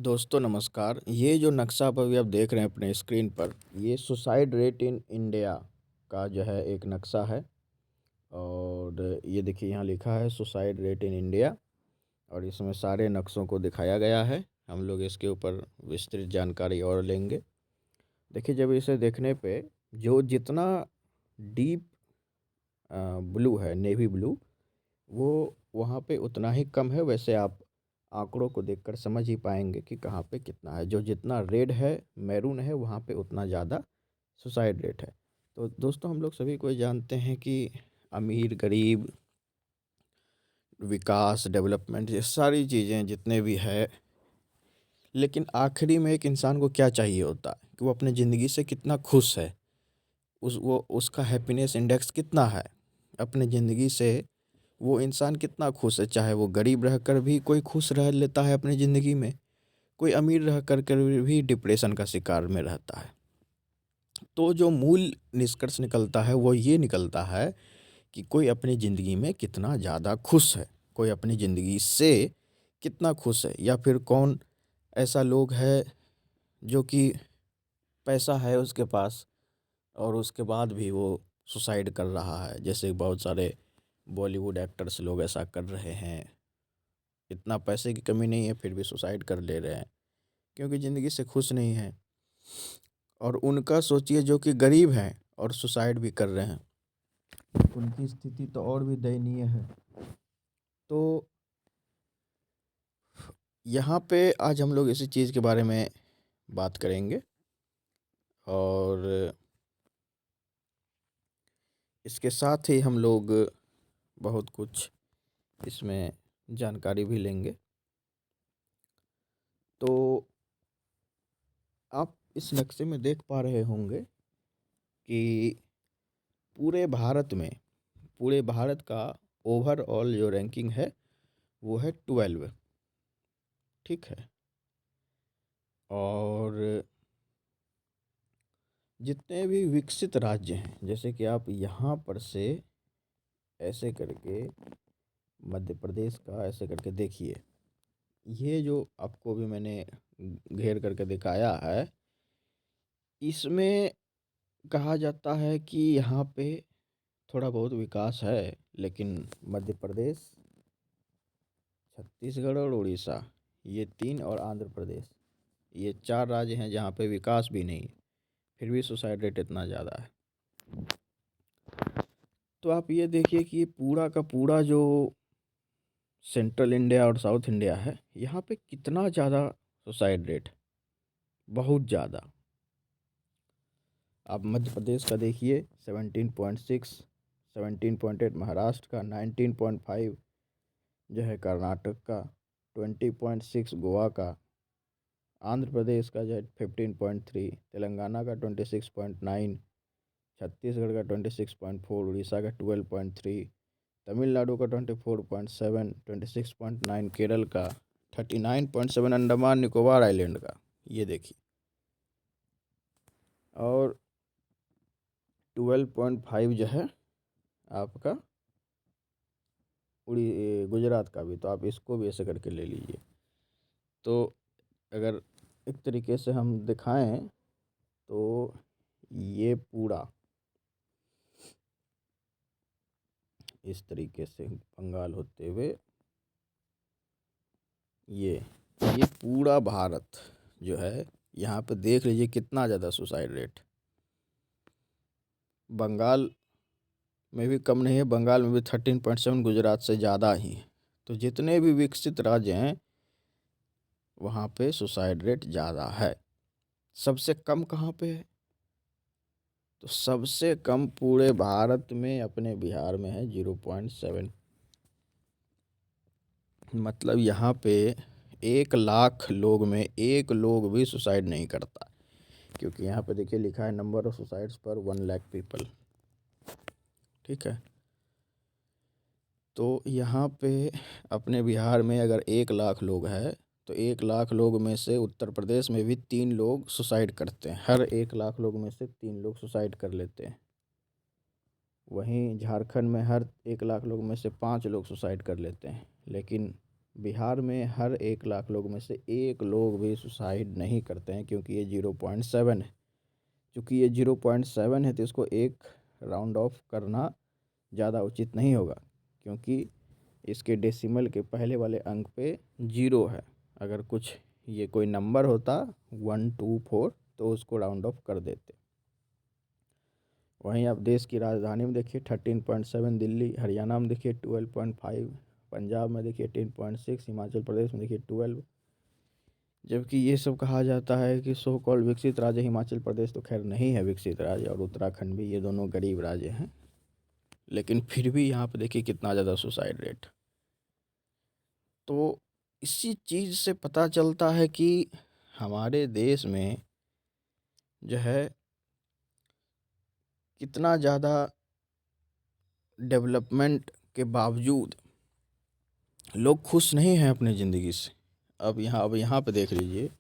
दोस्तों नमस्कार। ये जो नक्शा आप अभी आप देख रहे हैं अपने स्क्रीन पर, ये सुसाइड रेट इन इंडिया का जो है एक नक्शा है। और ये देखिए यहाँ लिखा है सुसाइड रेट इन इंडिया, और इसमें सारे नक्शों को दिखाया गया है। हम लोग इसके ऊपर विस्तृत जानकारी और लेंगे। देखिए, जब इसे देखने पे जो जितना डीप ब्लू है, नेवी ब्लू, वो वहाँ पे उतना ही कम है। वैसे आप आंकड़ों को देखकर समझ ही पाएंगे कि कहाँ पे कितना है। जो जितना रेड है, मैरून है, वहाँ पे उतना ज़्यादा सुसाइड रेट है। तो दोस्तों, हम लोग सभी को जानते हैं कि अमीर गरीब, विकास, डेवलपमेंट, ये सारी चीज़ें जितने भी है, लेकिन आखिरी में एक इंसान को क्या चाहिए होता है कि वो अपनी ज़िंदगी से कितना खुश है, उसका हैप्पीनेस इंडेक्स कितना है अपनी ज़िंदगी से। वो इंसान कितना खुश है, चाहे वो गरीब रहकर भी कोई खुश रह लेता है अपनी ज़िंदगी में, कोई अमीर रह कर भी डिप्रेशन का शिकार में रहता है। तो जो मूल निष्कर्ष निकलता है वो ये निकलता है कि कोई अपनी ज़िंदगी में कितना ज़्यादा खुश है, कोई अपनी ज़िंदगी से कितना खुश है, या फिर कौन ऐसा लोग है जो कि पैसा है उसके पास और उसके बाद भी वो सुसाइड कर रहा है। जैसे बहुत सारे बॉलीवुड एक्टर्स लोग ऐसा कर रहे हैं। इतना पैसे की कमी नहीं है फिर भी सुसाइड कर ले रहे हैं, क्योंकि ज़िंदगी से खुश नहीं है। और उनका सोचिए जो कि गरीब हैं और सुसाइड भी कर रहे हैं, उनकी स्थिति तो और भी दयनीय है। तो यहाँ पे आज हम लोग इसी चीज़ के बारे में बात करेंगे, और इसके साथ ही हम लोग बहुत कुछ इसमें जानकारी भी लेंगे। तो आप इस नक्शे में देख पा रहे होंगे कि पूरे भारत का ओवरऑल जो रैंकिंग है वो है 12। ठीक है। और जितने भी विकसित राज्य हैं, जैसे कि आप यहाँ पर से ऐसे करके मध्य प्रदेश का ऐसे करके देखिए, ये जो आपको भी मैंने घेर करके दिखाया है, इसमें कहा जाता है कि यहाँ पे थोड़ा बहुत विकास है, लेकिन मध्य प्रदेश, छत्तीसगढ़ और उड़ीसा, ये 3, और आंध्र प्रदेश, ये 4 राज्य हैं जहाँ पे विकास भी नहीं है, फिर भी सुसाइड रेट इतना ज़्यादा है। तो आप ये देखिए कि ये पूरा का पूरा जो सेंट्रल इंडिया और साउथ इंडिया है, यहाँ पे कितना ज़्यादा सुसाइड रेट, बहुत ज़्यादा। आप मध्य प्रदेश का देखिए 17.6, 17.8 महाराष्ट्र का, 19.5 जो है कर्नाटक का, 20.6 गोवा का, आंध्र प्रदेश का जो है 15.3, तेलंगाना का 26.9, छत्तीसगढ़ का 26.4, उड़ीसा का 12.3, तमिलनाडु का 24.7, 26.9, केरल का 39.7, अंडमान निकोबार आइलैंड का, ये देखिए, और 12.5 जो है आपका गुजरात का भी। तो आप इसको भी ऐसे करके ले लीजिए। तो अगर एक तरीके से हम दिखाएं तो ये पूरा इस तरीके से बंगाल होते हुए ये पूरा भारत जो है, यहाँ पे देख लीजिए कितना ज़्यादा सुसाइड रेट। बंगाल में भी कम नहीं है, बंगाल में भी 13.7, गुजरात से ज़्यादा ही है। तो जितने भी विकसित राज्य हैं वहाँ पे सुसाइड रेट ज़्यादा है। सबसे कम कहाँ पे है? तो सबसे कम पूरे भारत में अपने बिहार में है, 0.7। मतलब यहाँ पे 1 लाख लोग में 1 लोग भी सुसाइड नहीं करता, क्योंकि यहाँ पे देखिए लिखा है नंबर ऑफ सुसाइड्स पर 1 लाख पीपल। ठीक है। तो यहाँ पे अपने बिहार में अगर 1 लाख लोग हैं, तो 1 लाख लोग में से उत्तर प्रदेश में भी 3 लोग सुसाइड करते हैं। हर 1 लाख लोग में से 3 लोग सुसाइड कर लेते हैं। वहीं झारखंड में हर 1 लाख लोग में से 5 लोग सुसाइड कर लेते हैं। लेकिन बिहार में हर 1 लाख लोग में से 1 लोग भी सुसाइड नहीं करते हैं, क्योंकि ये 0.7 है। चूँकि ये 0.7 है तो इसको 1 राउंड ऑफ करना ज़्यादा उचित नहीं होगा, क्योंकि इसके डेसिमल के पहले वाले अंक पे 0 है। अगर कुछ ये कोई नंबर होता 1 2 4 तो उसको राउंड ऑफ कर देते। वहीं आप देश की राजधानी में देखिए 13.7, दिल्ली, हरियाणा में देखिए 12.5, पंजाब में देखिए 10.6, हिमाचल प्रदेश में देखिए 12। जबकि ये सब कहा जाता है कि सो कॉल्ड विकसित राज्य, हिमाचल प्रदेश तो खैर नहीं है विकसित राज्य, और उत्तराखंड भी, ये दोनों गरीब राज्य हैं। लेकिन फिर भी यहाँ पे देखिए कितना ज़्यादा सुसाइड रेट। तो इसी चीज़ से पता चलता है कि हमारे देश में जो है कितना ज़्यादा डेवलपमेंट के बावजूद लोग खुश नहीं हैं अपनी ज़िंदगी से। अब यहाँ पे देख लीजिए,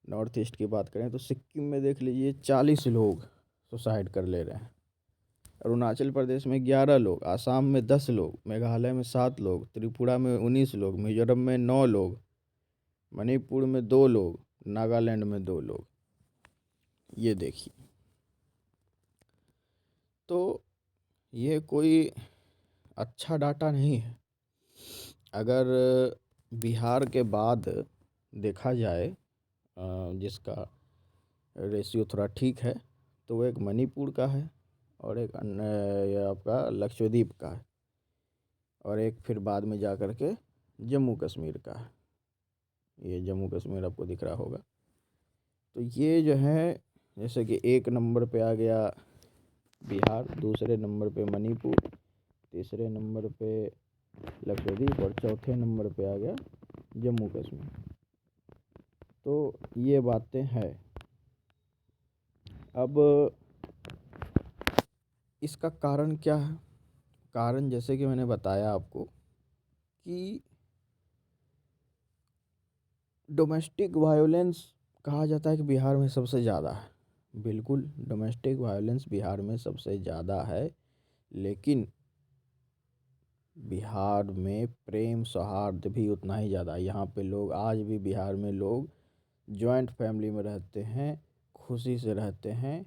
नॉर्थ ईस्ट की बात करें तो सिक्किम में देख लीजिए 40 लोग सुसाइड कर ले रहे हैं, अरुणाचल प्रदेश में 11 लोग, आसाम में 10 लोग, मेघालय में 7 लोग, त्रिपुरा में 19 लोग, मिजोरम में 9 लोग, मणिपुर में 2 लोग, नागालैंड में 2 लोग। ये देखिए, तो ये कोई अच्छा डाटा नहीं है। अगर बिहार के बाद देखा जाए जिसका रेशियो थोड़ा ठीक है, तो वो एक मणिपुर का है, और एक ये आपका लक्षद्वीप का है, और एक फिर बाद में जा कर के जम्मू कश्मीर का है। ये जम्मू कश्मीर आपको दिख रहा होगा। तो ये जो है, जैसे कि 1 नंबर पे आ गया बिहार, दूसरे नंबर पे मणिपुर, तीसरे नंबर पे लक्षद्वीप, और चौथे नंबर पे आ गया जम्मू कश्मीर। तो ये बातें हैं। अब इसका कारण क्या है? कारण जैसे कि मैंने बताया आपको कि डोमेस्टिक वायलेंस कहा जाता है कि बिहार में सबसे ज़्यादा है। बिल्कुल, डोमेस्टिक वायलेंस बिहार में सबसे ज़्यादा है, लेकिन बिहार में प्रेम सौहार्द भी उतना ही ज़्यादा है। यहाँ पे लोग आज भी, बिहार में लोग जॉइंट फैमिली में रहते हैं, खुशी से रहते हैं,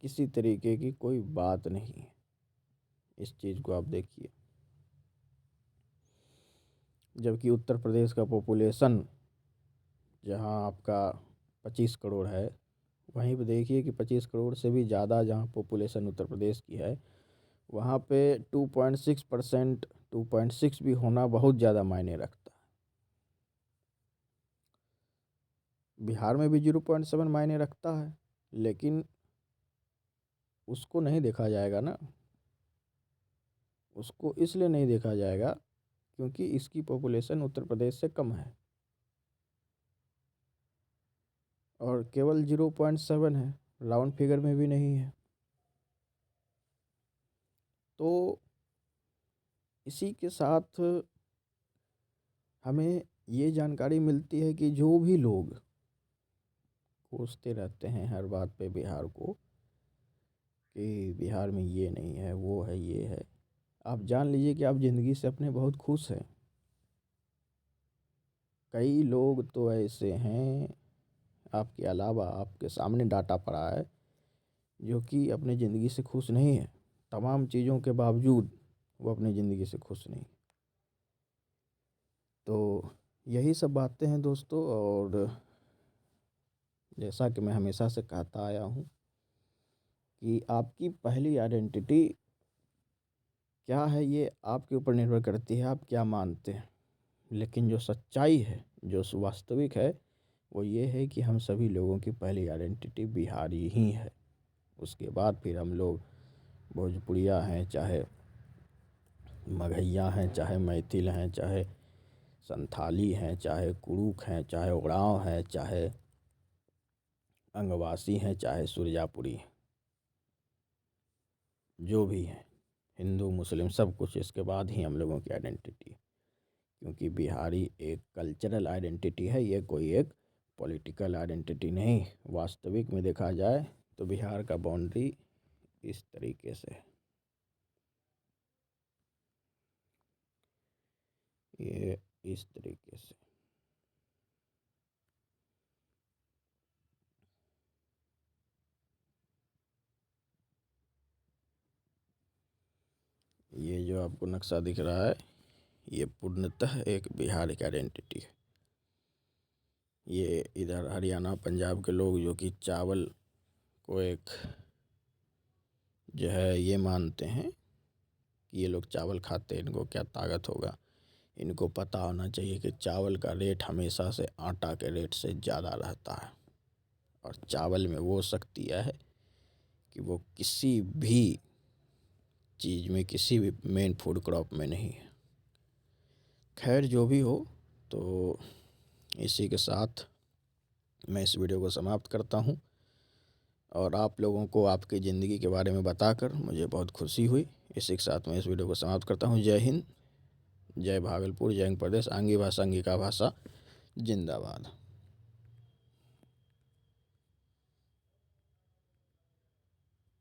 किसी तरीके की कोई बात नहीं है। इस चीज़ को आप देखिए। जबकि उत्तर प्रदेश का पॉपुलेशन जहाँ आपका 25 करोड़ है, वहीं पे देखिए कि 25 करोड़ से भी ज़्यादा जहाँ पॉपुलेशन उत्तर प्रदेश की है, वहाँ पे 2.6%, 2.6 भी होना बहुत ज़्यादा मायने रखता है। बिहार में भी 0.7 मायने रखता है, लेकिन उसको नहीं देखा जाएगा ना। उसको इसलिए नहीं देखा जाएगा क्योंकि इसकी पॉपुलेशन उत्तर प्रदेश से कम है, और केवल 0.7 है, राउंड फिगर में भी नहीं है। तो इसी के साथ हमें ये जानकारी मिलती है कि जो भी लोग कोसते रहते हैं हर बात पे बिहार को, कि बिहार में ये नहीं है, वो है, ये है, आप जान लीजिए कि आप ज़िंदगी से अपने बहुत खुश हैं। कई लोग तो ऐसे हैं, आपके अलावा आपके सामने डाटा पड़ा है, जो कि अपनी ज़िंदगी से खुश नहीं है। तमाम चीज़ों के बावजूद वो अपनी ज़िंदगी से खुश नहीं। तो यही सब बातें हैं दोस्तों, और जैसा कि मैं हमेशा से कहता आया हूँ कि आपकी पहली आइडेंटिटी क्या है, ये आपके ऊपर निर्भर करती है, आप क्या मानते हैं। लेकिन जो सच्चाई है, जो वास्तविक है, वो ये है कि हम सभी लोगों की पहली आइडेंटिटी बिहारी ही है। उसके बाद फिर हम लोग भोजपुरिया हैं, चाहे मगहिया हैं, चाहे मैथिल हैं, चाहे संथाली हैं, चाहे कुरुक हैं, चाहे उरांव हैं, चाहे अंगवासी हैं, चाहे सुरजापुरी हैं, जो भी हैं, हिंदू मुस्लिम सब कुछ, इसके बाद ही हम लोगों की आइडेंटिटी। क्योंकि बिहारी एक कल्चरल आइडेंटिटी है, ये कोई एक पॉलिटिकल आइडेंटिटी नहीं। वास्तविक में देखा जाए तो बिहार का बाउंड्री इस तरीके से है। ये इस तरीके से। ये जो आपको नक्शा दिख रहा है, ये पूर्णतः एक बिहार की आइडेंटिटी है। ये इधर हरियाणा पंजाब के लोग जो कि चावल को एक जो है ये मानते हैं कि ये लोग चावल खाते हैं, इनको क्या ताकत होगा। इनको पता होना चाहिए कि चावल का रेट हमेशा से आटा के रेट से ज़्यादा रहता है, और चावल में वो शक्ति है कि वो किसी भी चीज़ में, किसी भी मेन फूड क्रॉप में नहीं है। खैर जो भी हो, तो इसी के साथ मैं इस वीडियो को समाप्त करता हूँ, और आप लोगों को आपकी ज़िंदगी के बारे में बताकर मुझे बहुत खुशी हुई। इसी के साथ मैं इस वीडियो को समाप्त करता हूँ। जय हिंद, जय भागलपुर, जय हिंद प्रदेश, आंगी भाषा अंगिका भाषा जिंदाबाद।